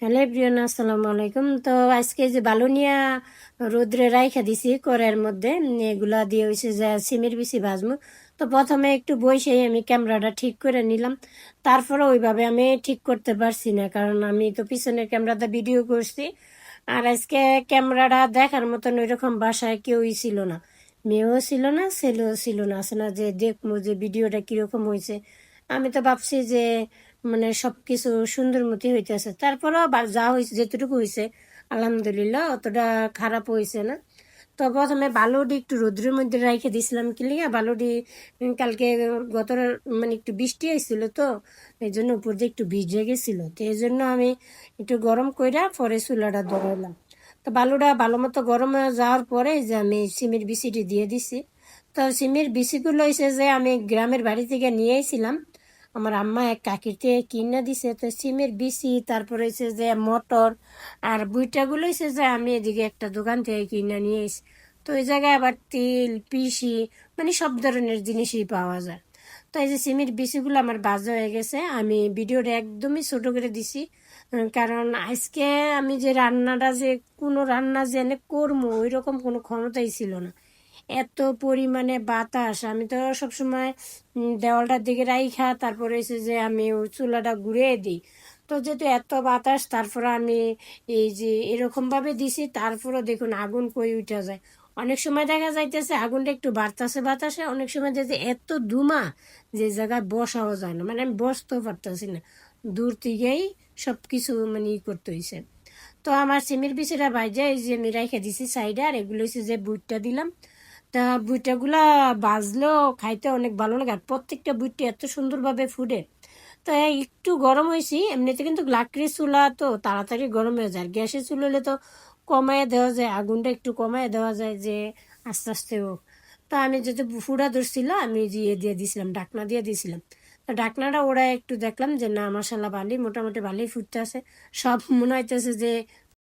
Hello everyone, আসসালামু আলাইকুম। তো আজকে যে বালুনিয়া রোদ্রে রাইখা দিছি কড়াইয়ের মধ্যে, এগুলা দিয়ে হয়েছে যে সিমের বিচি ভাজবো। তো প্রথমে একটু বসেই আমি ক্যামেরাটা ঠিক করে নিলাম। তারপরে ওইভাবে আমি ঠিক করতে পারছি না, কারণ আমি তো পিছনের ক্যামেরাতে ভিডিও করছি। আর আজকে ক্যামেরাটা দেখার মতন ওইরকম বাসায় কেউই ছিল না, মেয়েও ছিল না, ছেলেও ছিল না। আছে না যে দেখবো যে ভিডিওটা কিরকম হয়েছে। আমি তো ভাবছি যে মানে সবকিছু সুন্দর মতো হইতেছে, তারপরেও যা হয়েছে যেটুকু হয়েছে আলহামদুলিল্লাহ, অতটা খারাপ হয়েছে না। তো প্রথমে বালুডি একটু রোদ্রের মধ্যে রেখে দিয়েছিলাম, কি লিগা বালুডি কালকে গত মানে একটু বৃষ্টি হয়েছিল, তো এই জন্য উপর দিয়ে একটু ভিজে গেছিল। তো এই জন্য আমি একটু গরম কইরা পরে চুলাটা ধরাইলাম। তো বালুটা ভালো মতো গরম হয়ে যাওয়ার পরে যে আমি সিমের বিচিটি দিয়ে দিছি। তো সিমের বিচিগুলো হয়েছে যে আমি গ্রামের বাড়ি থেকে নিয়ে এসেছিলাম, আমার আম্মা এক কাকির থেকে কিনে দিছে। তো সিমের বিচি, তারপরে হচ্ছে যে মটর আর বুইটাগুলো হচ্ছে যে আমি এদিকে একটা দোকান থেকে কিনে নিয়ে এসি। তো ওই জায়গায় আবার তিল পিসি মানে সব ধরনের জিনিসই পাওয়া যায়। তো এই যে সিমের বিচিগুলো আমার ভাজা হয়ে গেছে, আমি ভিডিওটা একদমই ছোট করে দিছি। কারণ আজকে আমি যে রান্নাটা যে কোনো রান্না যে এনে করবো ওই রকম কোনো ক্ষমতাই ছিল না। এত পরিমাণে বাতাস, আমি তো সবসময় দেওয়ালটার দিকে রাইখা তারপরে এসে যে আমি ওই চুলাটা ঘুরিয়ে দিই। তো যেহেতু এত বাতাস, তারপরে আমি এই যে এরকম ভাবে দিছি, তারপরে দেখুন আগুন কই উঠা যায়। অনেক সময় দেখা যাইতেছে আগুনটা একটু বাড়তেছে বাতাসে, অনেক সময় দেখছে এত ধুমা যে জায়গায় বসাও যায় না, মানে আমি বসতেও পারতেছি না, দূর থেকেই সবকিছু মানে করতে হয়েছে। তো আমার সিমের বিচিটা ভাইজা এই যে আমি রেখে দিছি সাইডে, আর এগুলো হচ্ছে যে বুটটা দিলাম। তা বুইটাগুলা বাজলেও খাইতে অনেক ভালো লাগে, আর প্রত্যেকটা বুইটটা এত সুন্দরভাবে ফুটে। তো একটু গরম হয়েছি, এমনিতে কিন্তু লাকড়ির চুলা তো তাড়াতাড়ি গরম হয়ে যায়, আর গ্যাসের চুলা হলে তো কমায় দেওয়া যায়, আগুনটা একটু কমায় দেওয়া যায় যে আস্তে আস্তে হোক। তো আমি যেহেতু ফুটা ধরছিল, আমি দিয়ে দিয়ে দিয়েছিলাম, ঢাকনা দিয়ে দিয়েছিলাম। তো ঢাকনাটা ওরা একটু দেখলাম যে না মশলা ভালোই মোটামুটি ভালোই ফুটতে আছে, সব মনে হইতেছে যে